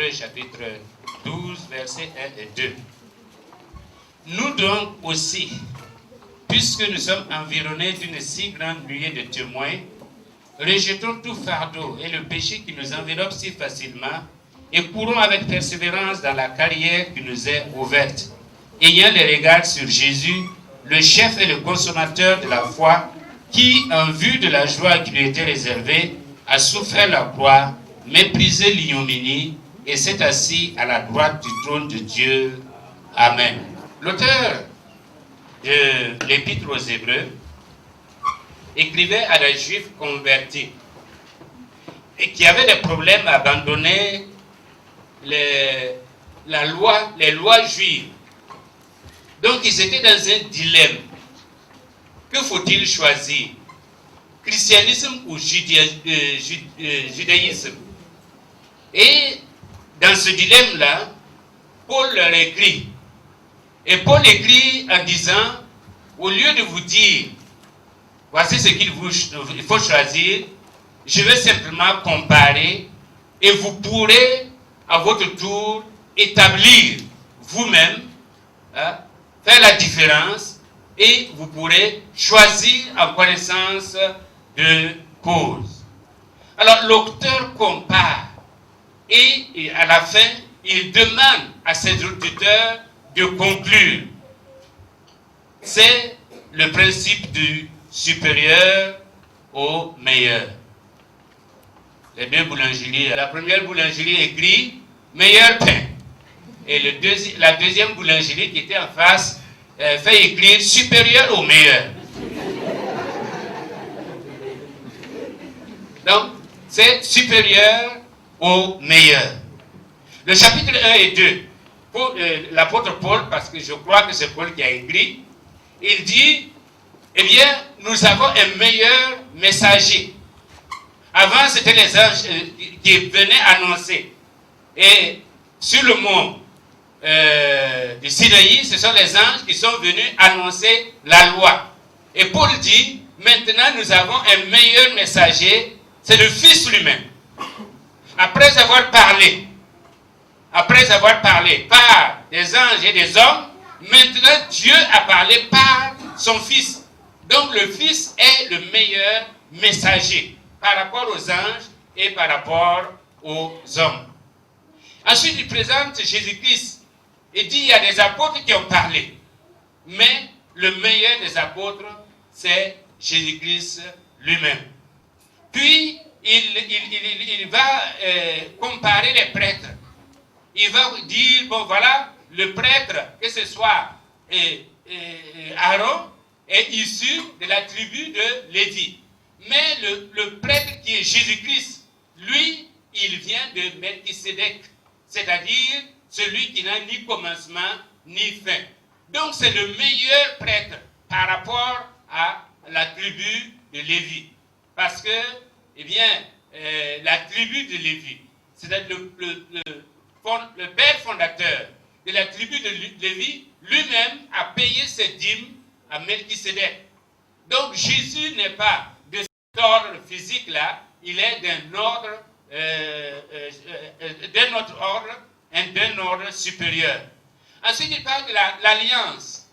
Hébreux chapitre 12, versets 1 et 2. Nous donc aussi, puisque nous sommes environnés d'une si grande nuée de témoins, rejetons tout fardeau et le péché qui nous enveloppe si facilement et courons avec persévérance dans la carrière qui nous est ouverte, ayant les regards sur Jésus, le chef et le consommateur de la foi, qui, en vue de la joie qui lui était réservée, a souffert la croix, méprisé l'ignominie et s'est assis à la droite du trône de Dieu. Amen. L'auteur de l'Épître aux Hébreux écrivait à des Juifs convertis et qui avaient des problèmes à abandonner les lois juives. Donc ils étaient dans un dilemme. Que faut-il choisir? Christianisme ou judaïsme? Et dans ce dilemme-là, Paul leur écrit. Et Paul écrit en disant, au lieu de vous dire, voici ce qu'il faut choisir, je vais simplement comparer et vous pourrez à votre tour établir vous-même, faire la différence et vous pourrez choisir en connaissance de cause. Alors l'auteur compare et à la fin, il demande à ses auditeurs de conclure. C'est le principe du supérieur au meilleur. Les deux boulangeries. La première boulangerie écrit meilleur pain. Et la deuxième boulangerie qui était en face fait écrire supérieur au meilleur. Donc, c'est supérieur au meilleur. Le chapitre 1 et 2, pour l'apôtre Paul, parce que je crois que c'est Paul qui a écrit, il dit, eh bien, nous avons un meilleur messager. Avant, c'était les anges qui venaient annoncer. Et sur le mont du Sinaï, ce sont les anges qui sont venus annoncer la loi. Et Paul dit, maintenant nous avons un meilleur messager, c'est le Fils lui-même. Après avoir parlé par des anges et des hommes, maintenant Dieu a parlé par son Fils. Donc le Fils est le meilleur messager par rapport aux anges et par rapport aux hommes. Ensuite, il présente Jésus-Christ et dit il y a des apôtres qui ont parlé. Mais le meilleur des apôtres, c'est Jésus-Christ lui-même. Puis, il va comparer les prêtres. Il va dire, bon voilà, le prêtre, que ce soit Aaron, est issu de la tribu de Lévi. Mais le prêtre qui est Jésus-Christ, lui, il vient de Melchisédek, c'est-à-dire celui qui n'a ni commencement ni fin. Donc c'est le meilleur prêtre par rapport à la tribu de Lévi. Parce que, eh bien, la tribu de Lévi, c'est-à-dire le père fondateur de la tribu de Lévi, lui-même a payé ses dîmes à Melchisédek. Donc Jésus n'est pas de cet ordre physique-là, il est d'un autre ordre supérieur. Ensuite, il parle de l'alliance.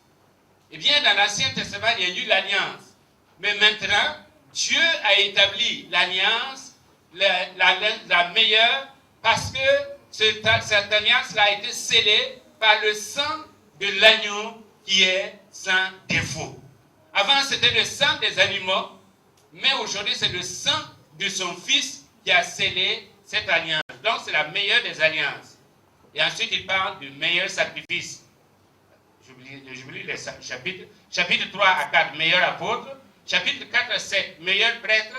Eh bien, dans l'Ancien Testament, il y a eu l'alliance. Mais maintenant, Dieu a établi l'alliance, la meilleure, parce que cette alliance a été scellée par le sang de l'agneau qui est sans défaut. Avant, c'était le sang des animaux, mais aujourd'hui, c'est le sang de son Fils qui a scellé cette alliance. Donc, c'est la meilleure des alliances. Et ensuite, il parle du meilleur sacrifice. J'oublie les chapitres. Chapitre 3 à 4, meilleur apôtre. Chapitre 4 à 7, meilleur prêtre.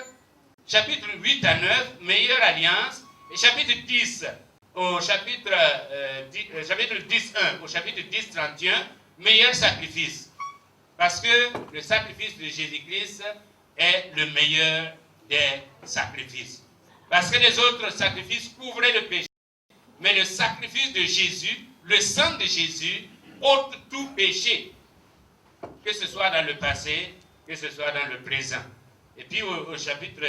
Chapitre 8 à 9, meilleure alliance. Et chapitre 10 au chapitre 10.1 au chapitre 10.31, meilleur sacrifice. Parce que le sacrifice de Jésus-Christ est le meilleur des sacrifices. Parce que les autres sacrifices couvraient le péché. Mais le sacrifice de Jésus, le sang de Jésus, ôte tout péché. Que ce soit dans le passé, que ce soit dans le présent. Et puis au chapitre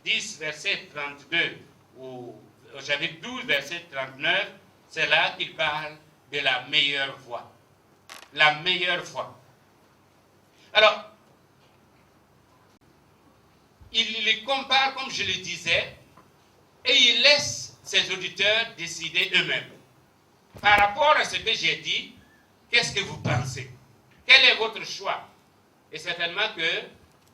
10, verset 32, ou au chapitre 12, verset 39, c'est là qu'il parle de la meilleure voie. La meilleure voie. Alors, il les compare, comme je le disais, et il laisse ses auditeurs décider eux-mêmes. Par rapport à ce que j'ai dit, qu'est-ce que vous pensez? Quel est votre choix? Et certainement que,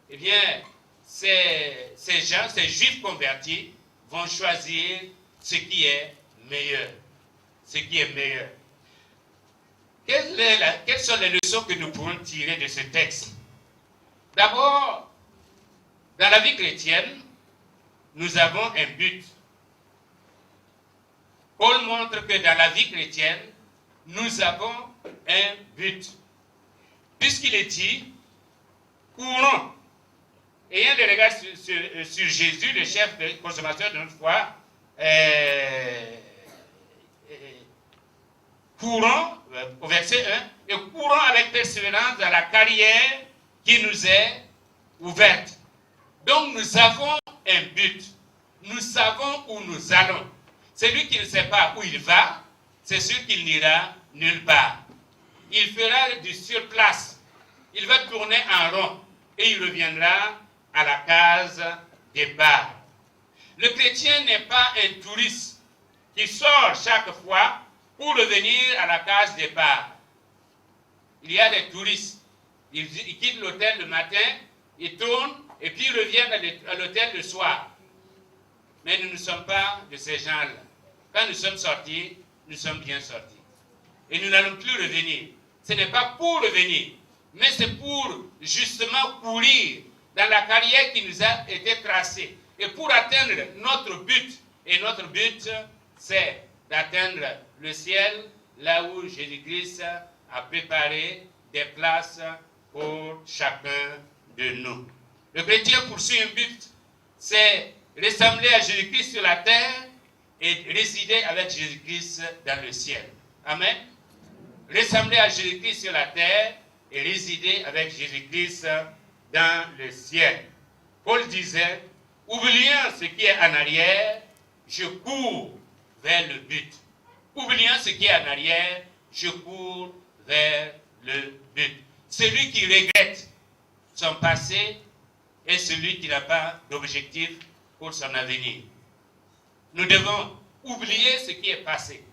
eh bien, ces gens, ces juifs convertis, vont choisir ce qui est meilleur. Ce qui est meilleur. Quelles sont les leçons que nous pouvons tirer de ce texte? D'abord, dans la vie chrétienne, nous avons un but. Paul montre que dans la vie chrétienne, nous avons un but. Puisqu'il est dit, courons. Ayant le regard sur Jésus, le chef de consommation de notre foi, courons, au verset 1, et courons avec persévérance dans la carrière qui nous est ouverte. Donc nous avons un but. Nous savons où nous allons. Celui qui ne sait pas où il va, c'est sûr qu'il n'ira nulle part. Il fera du surplace. Il va tourner en rond et il reviendra à la case départ. Le chrétien n'est pas un touriste qui sort chaque fois pour revenir à la case départ. Il y a des touristes. Ils quittent l'hôtel le matin, ils tournent et puis ils reviennent à l'hôtel le soir. Mais nous ne sommes pas de ces gens-là. Quand nous sommes sortis, nous sommes bien sortis. Et nous n'allons plus revenir. Ce n'est pas pour revenir, mais c'est pour justement courir dans la carrière qui nous a été tracée. Et pour atteindre notre but. Et notre but, c'est d'atteindre le ciel, là où Jésus-Christ a préparé des places pour chacun de nous. Le chrétien poursuit un but, c'est ressembler à Jésus-Christ sur la terre et résider avec Jésus-Christ dans le ciel. Amen. Ressembler à Jésus-Christ sur la terre et résider avec Jésus-Christ dans le ciel. Paul disait, oubliant ce qui est en arrière, je cours vers le but. Oubliant ce qui est en arrière, je cours vers le but. Celui qui regrette son passé est celui qui n'a pas d'objectif pour son avenir. Nous devons oublier ce qui est passé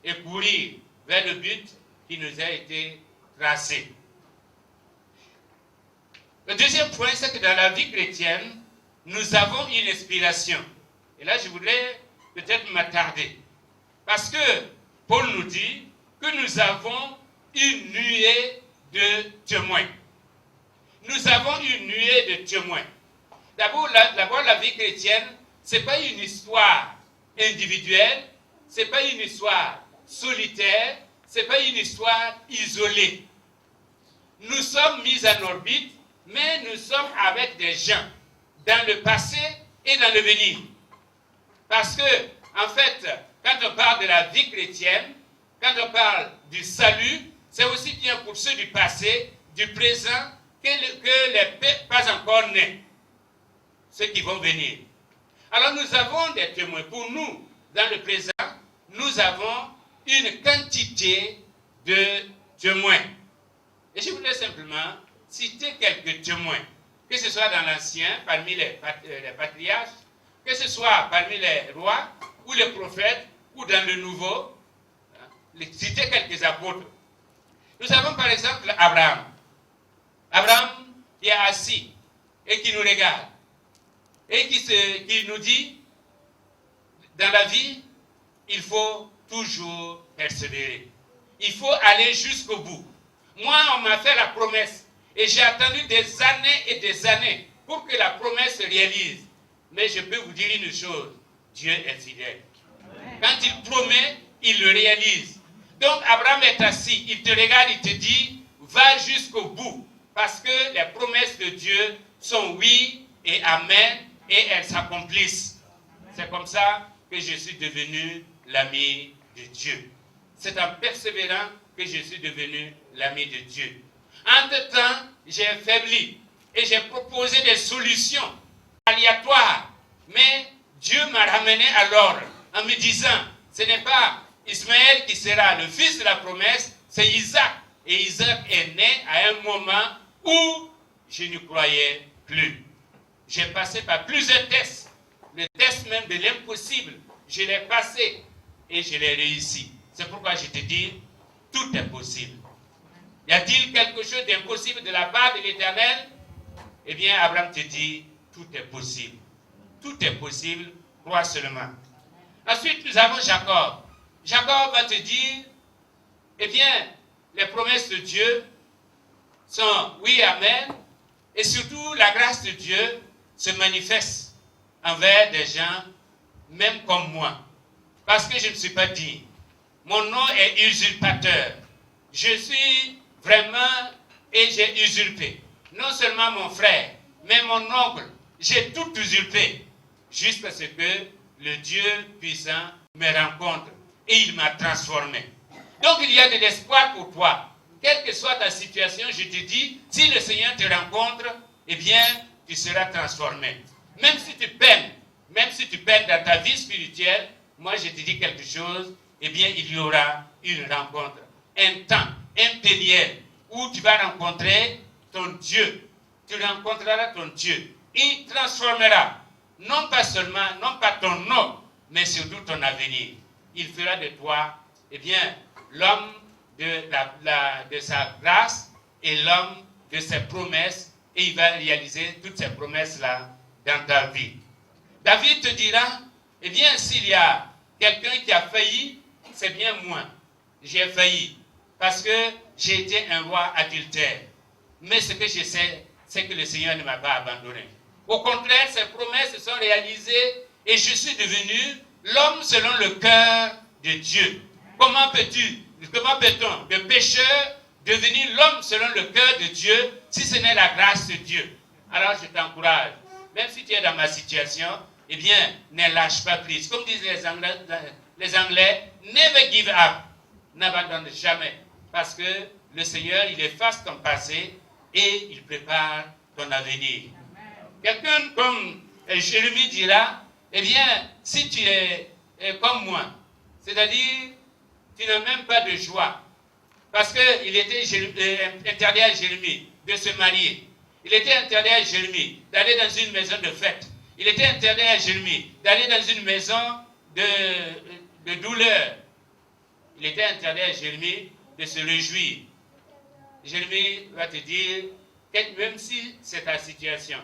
et courir vers le but qui nous a été tracé. Le deuxième point, c'est que dans la vie chrétienne, nous avons une inspiration. Et là, je voudrais peut-être m'attarder. Parce que Paul nous dit que nous avons une nuée de témoins. Nous avons une nuée de témoins. D'abord, la vie chrétienne, ce n'est pas une histoire individuelle, ce n'est pas une histoire solitaire, ce n'est pas une histoire isolée. Nous sommes mis en orbite, mais nous sommes avec des gens dans le passé et dans l'avenir. Parce que, en fait, quand on parle de la vie chrétienne, quand on parle du salut, c'est aussi bien pour ceux du passé, du présent, que les pas encore nés, ceux qui vont venir. Alors nous avons des témoins. Pour nous, dans le présent, nous avons une quantité de témoins. Et je voudrais simplement citer quelques témoins, que ce soit dans l'Ancien, parmi les patriarches, que ce soit parmi les rois, ou les prophètes, ou dans le Nouveau, citer quelques apôtres. Nous avons par exemple Abraham. Abraham qui est assis et qui nous regarde. Et qui nous dit, dans la vie, il faut toujours persévérer. Il faut aller jusqu'au bout. Moi, on m'a fait la promesse. Et j'ai attendu des années et des années pour que la promesse se réalise. Mais je peux vous dire une chose, Dieu est fidèle. Quand il promet, il le réalise. Donc Abraham est assis, il te regarde, il te dit, va jusqu'au bout. Parce que les promesses de Dieu sont oui et amen et elles s'accomplissent. C'est comme ça que je suis devenu l'ami de Dieu. C'est en persévérant que je suis devenu l'ami de Dieu. Entre-temps, j'ai faibli et j'ai proposé des solutions aléatoires. Mais Dieu m'a ramené à l'ordre en me disant, ce n'est pas Ismaël qui sera le fils de la promesse, c'est Isaac. Et Isaac est né à un moment où je ne croyais plus. J'ai passé par plusieurs tests, le test même de l'impossible. Je l'ai passé et je l'ai réussi. C'est pourquoi je te dis, tout est possible. Y a-t-il quelque chose d'impossible de la part de l'Éternel? Eh bien, Abraham te dit, tout est possible. Tout est possible, crois seulement. Ensuite, nous avons Jacob. Jacob va te dire, eh bien, les promesses de Dieu sont oui, amen, et surtout la grâce de Dieu se manifeste envers des gens, même comme moi. Parce que je ne suis pas digne. Mon nom est usurpateur. Je suis vraiment, et j'ai usurpé. Non seulement mon frère, mais mon oncle. J'ai tout usurpé. Juste parce que le Dieu puissant me rencontre. Et il m'a transformé. Donc il y a de l'espoir pour toi. Quelle que soit ta situation, je te dis, si le Seigneur te rencontre, eh bien, tu seras transformé. Même si tu peines dans ta vie spirituelle, moi je te dis quelque chose, eh bien, il y aura une rencontre. Un temps, un période où tu vas rencontrer ton Dieu. Tu rencontreras ton Dieu. Il transformera, non pas seulement, non pas ton nom, mais surtout ton avenir. Il fera de toi, eh bien, l'homme de sa grâce et l'homme de ses promesses, et il va réaliser toutes ces promesses-là dans ta vie. David te dira, eh bien, s'il y a quelqu'un qui a failli, c'est bien moi. J'ai failli, parce que j'ai été un roi adultère. Mais ce que je sais, c'est que le Seigneur ne m'a pas abandonné. Au contraire, ses promesses se sont réalisées, et je suis devenu l'homme selon le cœur de Dieu. Comment peut-on, de pécheur, devenir l'homme selon le cœur de Dieu, si ce n'est la grâce de Dieu? Alors je t'encourage, même si tu es dans ma situation, eh bien, ne lâche pas prise. Comme disent les Anglais, never give up. N'abandonne jamais. Parce que le Seigneur, il efface ton passé et il prépare ton avenir. Quelqu'un comme Jérémie dira, eh bien, si tu es comme moi, c'est-à-dire, tu n'as même pas de joie. Parce qu'il était interdit à Jérémie de se marier. Il était interdit à Jérémie d'aller dans une maison de fête. Il était interdit à Jérémie d'aller dans une maison de douleur. Il était interdit à Jérémie de se réjouir. Jérémie va te dire, même si c'est ta situation,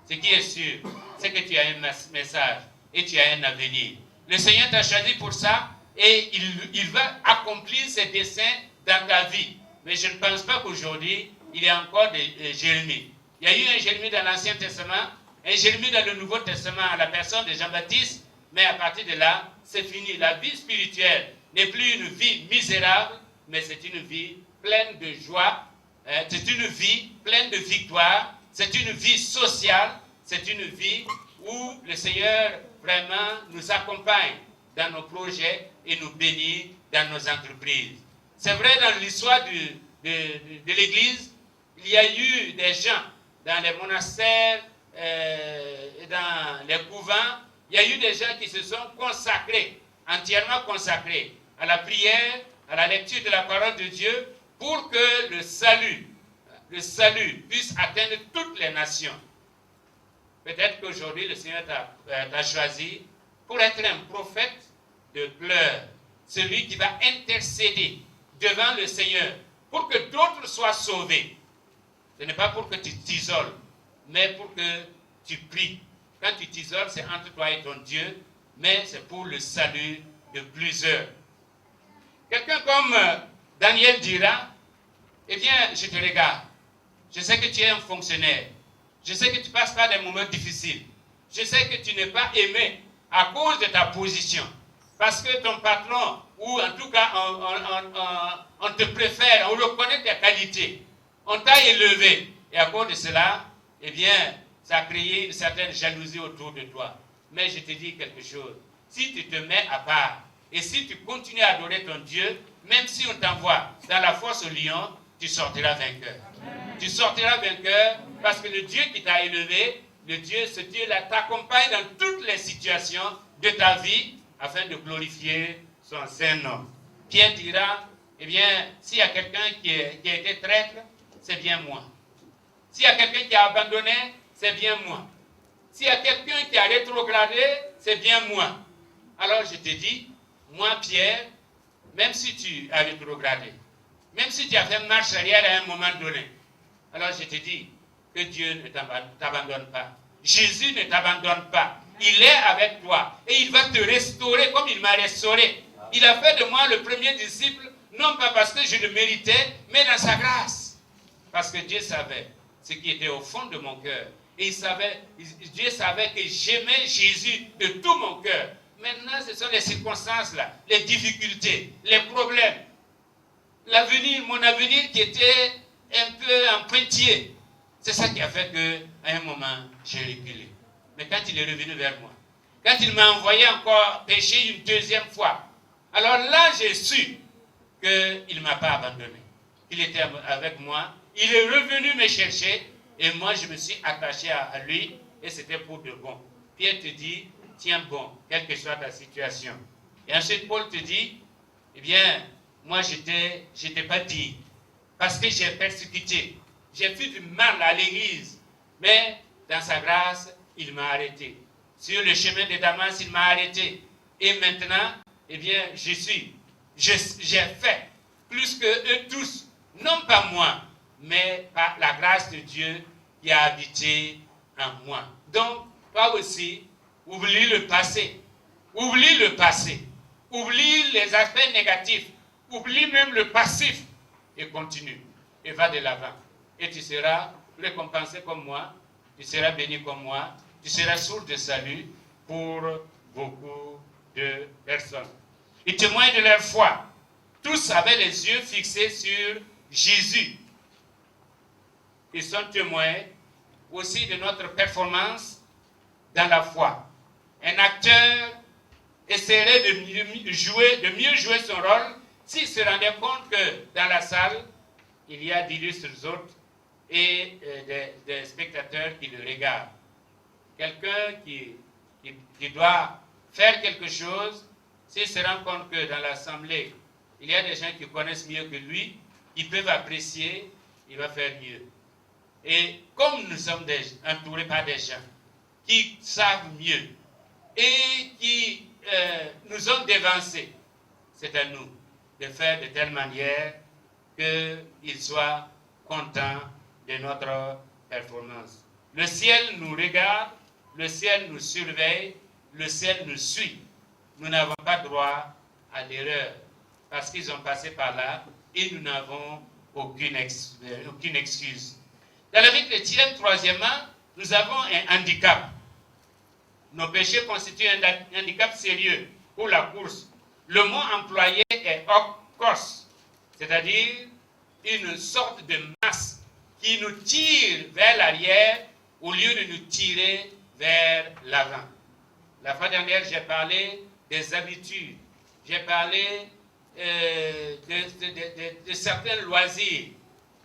ce qui est sûr, c'est que tu as un message et tu as un avenir. Le Seigneur t'a choisi pour ça et il va accomplir ses desseins dans ta vie. Mais je ne pense pas qu'aujourd'hui, il y a encore des Jérémie. Il y a eu un Jérémie dans l'Ancien Testament, un Jérémie dans le Nouveau Testament à la personne de Jean-Baptiste, mais à partir de là, c'est fini. La vie spirituelle n'est plus une vie misérable, mais c'est une vie pleine de joie, c'est une vie pleine de victoire, c'est une vie sociale, c'est une vie où le Seigneur vraiment nous accompagne dans nos projets et nous bénit dans nos entreprises. C'est vrai, dans l'histoire de l'Église, il y a eu des gens dans les monastères, dans les couvents, il y a eu des gens qui se sont consacrés, entièrement consacrés à la prière, à la lecture de la parole de Dieu, pour que le salut puisse atteindre toutes les nations. Peut-être qu'aujourd'hui, le Seigneur t'a choisi pour être un prophète de pleurs, celui qui va intercéder devant le Seigneur pour que d'autres soient sauvés. Ce n'est pas pour que tu t'isoles, mais pour que tu pries. Quand tu t'isoles, c'est entre toi et ton Dieu, mais c'est pour le salut de plusieurs. Quelqu'un comme Daniel dira, eh bien, je te regarde. Je sais que tu es un fonctionnaire. Je sais que tu passes par des moments difficiles. Je sais que tu n'es pas aimé à cause de ta position. Parce que ton patron, ou en tout cas, on te préfère, on reconnaît tes qualités. On t'a élevé. Et à cause de cela, eh bien, ça a créé une certaine jalousie autour de toi. Mais je te dis quelque chose. Si tu te mets à part, et si tu continues à adorer ton Dieu, même si on t'envoie dans la fosse au lion, tu sortiras vainqueur. Amen. Tu sortiras vainqueur parce que le Dieu qui t'a élevé, ce Dieu-là t'accompagne dans toutes les situations de ta vie afin de glorifier son saint nom. Pierre dira, eh bien, s'il y a quelqu'un qui a été traître, c'est bien moi. S'il y a quelqu'un qui a abandonné, c'est bien moi. S'il y a quelqu'un qui a rétrogradé, c'est bien moi. Alors je te dis, moi Pierre, même si tu as rétrogradé, même si tu as fait marche arrière à un moment donné, alors je te dis que Dieu ne t'abandonne pas. Jésus ne t'abandonne pas. Il est avec toi et il va te restaurer comme il m'a restauré. Il a fait de moi le premier disciple, non pas parce que je le méritais, mais dans sa grâce. Parce que Dieu savait ce qui était au fond de mon cœur. Et Dieu savait que j'aimais Jésus de tout mon cœur. Maintenant, ce sont les circonstances là, les difficultés, les problèmes. L'avenir, mon avenir qui était un peu en pointillé. C'est ça qui a fait qu'à un moment, j'ai reculé. Mais quand il est revenu vers moi, quand il m'a envoyé encore pécher une deuxième fois, alors là, j'ai su qu'il ne m'a pas abandonné. Il était avec moi. Il est revenu me chercher et moi, je me suis attaché à lui et c'était pour de bon. Pierre te dit, tiens bon, quelle que soit ta situation. Et ensuite, Paul te dit, eh bien, moi, j'étais pas digne parce que j'ai persécuté. J'ai fait du mal à l'église. Mais dans sa grâce, il m'a arrêté. Sur le chemin de Damas, il m'a arrêté. Et maintenant, eh bien, j'ai fait plus que eux tous. Non pas moi, mais par la grâce de Dieu qui a habité en moi. Donc, toi aussi, oublie le passé. Oublie le passé. Oublie les aspects négatifs. Oublie même le passif. Et continue. Et va de l'avant. Et tu seras récompensé comme moi. Tu seras béni comme moi. Tu seras source de salut pour beaucoup de personnes. Ils témoignent de leur foi. Tous avaient les yeux fixés sur Jésus. Ils sont témoins aussi de notre performance dans la foi. Un acteur essaierait de mieux jouer son rôle s'il se rendait compte que dans la salle, il y a d'illustres autres et des spectateurs qui le regardent. Quelqu'un qui doit faire quelque chose, s'il se rend compte que dans l'assemblée, il y a des gens qui connaissent mieux que lui, qui peuvent apprécier, il va faire mieux. Et comme nous sommes entourés par des gens qui savent mieux et qui nous ont dévancés, c'est à nous de faire de telle manière qu'ils soient contents de notre performance. Le ciel nous regarde, le ciel nous surveille, le ciel nous suit. Nous n'avons pas droit à l'erreur parce qu'ils ont passé par là et nous n'avons aucune excuse. Dans la vie chrétienne, troisièmement, nous avons un handicap. Nos péchés constituent un handicap sérieux pour la course. Le mot employé est okos, c'est-à-dire une sorte de masse qui nous tire vers l'arrière au lieu de nous tirer vers l'avant. La fois dernière, j'ai parlé des habitudes, j'ai parlé de certains loisirs.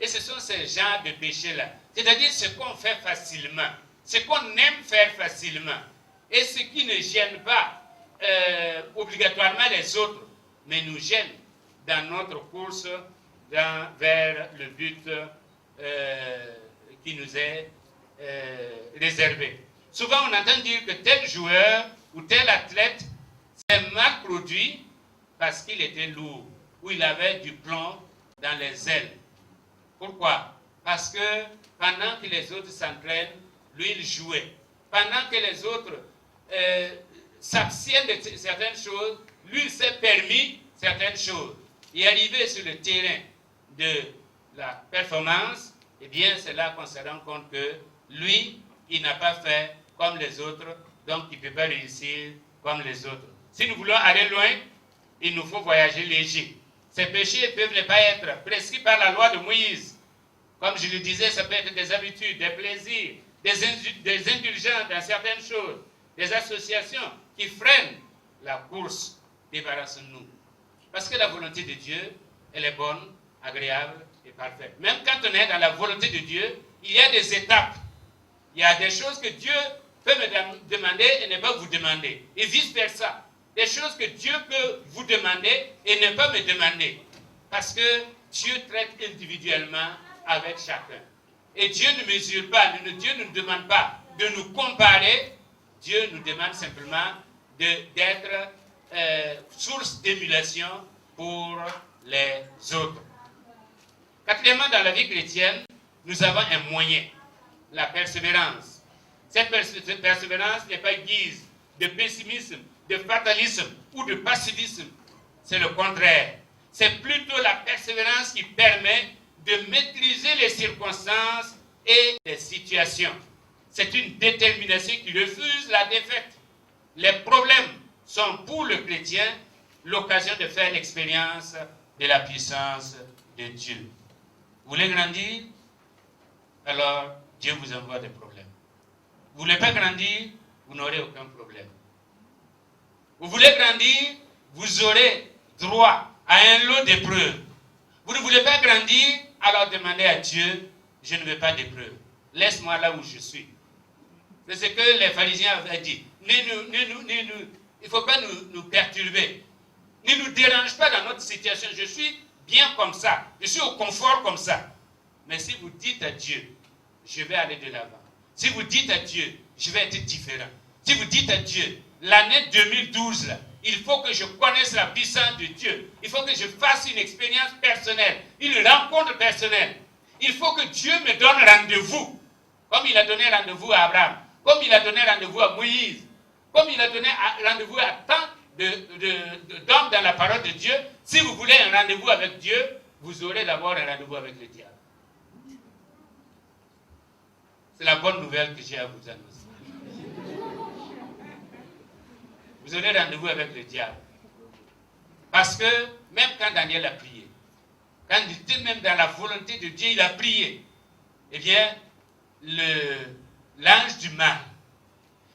Et ce sont ces genres de péchés-là. C'est-à-dire ce qu'on fait facilement, ce qu'on aime faire facilement, et ce qui ne gêne pas obligatoirement les autres, mais nous gêne dans notre course vers le but qui nous est réservé. Souvent, on entend dire que tel joueur ou tel athlète s'est mal produit parce qu'il était lourd ou il avait du plomb dans les ailes. Pourquoi? Parce que pendant que les autres s'entraînent, lui, il jouait. Pendant que les autres s'abstiennent de certaines choses, lui, il s'est permis certaines choses. Et arrivé sur le terrain de la performance, eh bien, c'est là qu'on se rend compte que lui, il n'a pas fait comme les autres, donc il ne peut pas réussir comme les autres. Si nous voulons aller loin, il nous faut voyager léger. Ces péchés peuvent ne pas être prescrits par la loi de Moïse. Comme je le disais, ça peut être des habitudes, des plaisirs, des indulgences dans certaines choses, des associations qui freinent la course. Débarrassons-nous. Parce que la volonté de Dieu, elle est bonne, agréable et parfaite. Même quand on est dans la volonté de Dieu, il y a des étapes. Il y a des choses que Dieu peut me demander et ne pas vous demander. Et vice-versa. des choses que Dieu peut vous demander et ne pas me demander. Parce que Dieu traite individuellement avec chacun. Et Dieu ne mesure pas, Dieu ne nous demande pas de nous comparer. Dieu nous demande simplement d'être source d'émulation pour les autres. Quatrièmement, dans la vie chrétienne, nous avons un moyen, la persévérance. Cette persévérance n'est pas guise de pessimisme, de fatalisme ou de passivisme. C'est le contraire. C'est plutôt la persévérance qui permet de maîtriser les circonstances et les situations. C'est une détermination qui refuse la défaite. Les problèmes sont pour le chrétien l'occasion de faire l'expérience de la puissance de Dieu. Vous voulez grandir? Alors Dieu vous envoie des problèmes. Vous ne voulez pas grandir? Vous n'aurez aucun problème. Vous voulez grandir? Vous aurez droit à un lot d'épreuves. Vous ne voulez pas grandir? Alors demandez à Dieu, je ne veux pas d'épreuves. Laisse-moi là où je suis. C'est ce que les pharisiens avaient dit. Il ne faut pas nous perturber. Ne nous dérange pas dans notre situation. Je suis bien comme ça. Je suis au confort comme ça. Mais si vous dites à Dieu, je vais aller de l'avant. Si vous dites à Dieu, je vais être différent. Si vous dites à Dieu, l'année 2012, là, il faut que je connaisse la puissance de Dieu. Il faut que je fasse une expérience personnelle, une rencontre personnelle. Il faut que Dieu me donne rendez-vous. Comme il a donné rendez-vous à Abraham, comme il a donné rendez-vous à Moïse, comme il a donné rendez-vous à tant d'hommes dans la parole de Dieu. Si vous voulez un rendez-vous avec Dieu, vous aurez d'abord un rendez-vous avec le diable. C'est la bonne nouvelle que j'ai à vous annoncer. Vous aurez rendez-vous avec le diable. Parce que même quand Daniel a prié, quand il était même dans la volonté de Dieu, il a prié, eh bien, l'ange du mal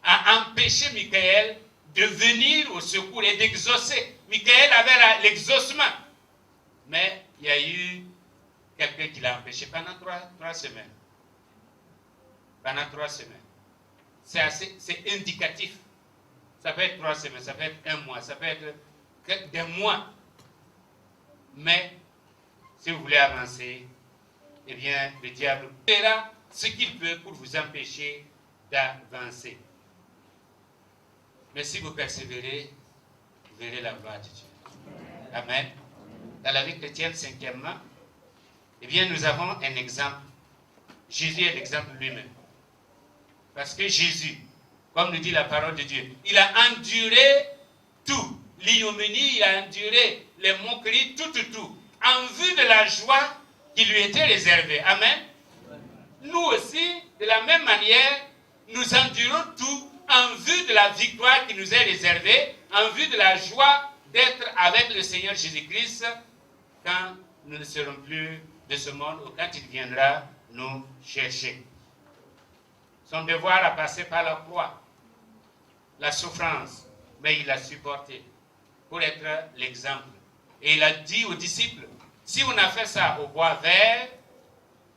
a empêché Michael de venir au secours et d'exaucer. Michael avait l'exaucement. Mais il y a eu quelqu'un qui l'a empêché pendant trois semaines. Pendant 3 semaines. C'est indicatif. Ça peut être 3 semaines, ça peut être 1 mois, ça peut être des mois. Mais si vous voulez avancer, eh bien, le diable fera ce qu'il peut pour vous empêcher d'avancer. Mais si vous persévérez, vous verrez la gloire de Dieu. Amen. Dans la vie chrétienne, cinquièmement, eh bien, nous avons un exemple. Jésus est l'exemple lui-même. Parce que Jésus, comme nous dit la parole de Dieu, il a enduré tout. L'ignominie, il a enduré les moqueries, tout, en vue de la joie qui lui était réservée. Amen. Nous aussi, de la même manière, nous endurons tout en vue de la victoire qui nous est réservée, en vue de la joie d'être avec le Seigneur Jésus-Christ quand nous ne serons plus de ce monde ou quand il viendra nous chercher. Son devoir a passé par la croix, la souffrance, mais il l'a supporté pour être l'exemple. Et il a dit aux disciples, si on a fait ça au bois vert,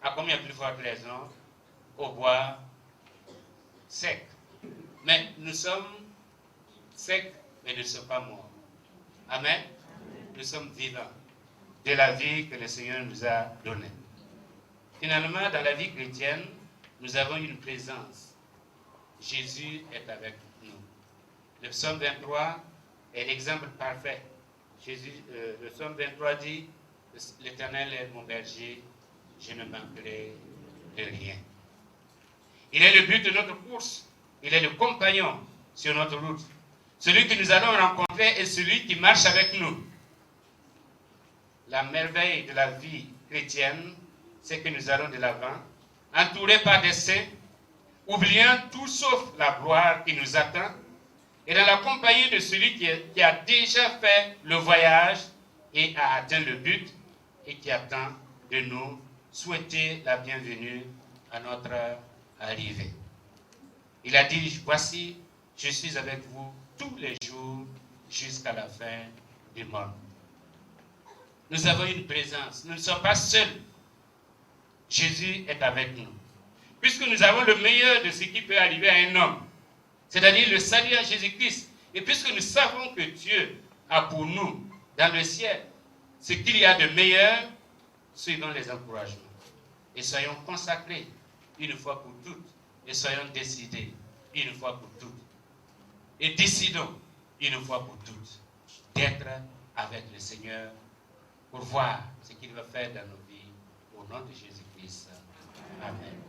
à combien plus forte raison, au bois sec. Mais nous sommes secs, mais nous ne sommes pas morts. Amen. Nous sommes vivants de la vie que le Seigneur nous a donnée. Finalement, dans la vie chrétienne, nous avons une présence. Jésus est avec nous. Le psaume 23 est l'exemple parfait. Le psaume 23 dit, l'Éternel est mon berger, je ne manquerai de rien. Il est le but de notre course. Il est le compagnon sur notre route. Celui que nous allons rencontrer est celui qui marche avec nous. La merveille de la vie chrétienne, c'est que nous allons de l'avant, entourés par des saints, oubliant tout sauf la gloire qui nous attend, et dans la compagnie de celui qui a déjà fait le voyage et a atteint le but, et qui attend de nous souhaiter la bienvenue à notre arrivée. Il a dit, voici, je suis avec vous tous les jours jusqu'à la fin du monde. Nous avons une présence, nous ne sommes pas seuls. Jésus est avec nous. Puisque nous avons le meilleur de ce qui peut arriver à un homme, c'est-à-dire le salut à Jésus-Christ, Et puisque nous savons que Dieu a pour nous, dans le ciel, ce qu'il y a de meilleur, suivons les encouragements. Et soyons consacrés une fois pour toutes. Et soyons décidés une fois pour toutes. Et décidons une fois pour toutes d'être avec le Seigneur pour voir ce qu'il va faire dans nos vies. Au nom de Jésus-Christ. Amen.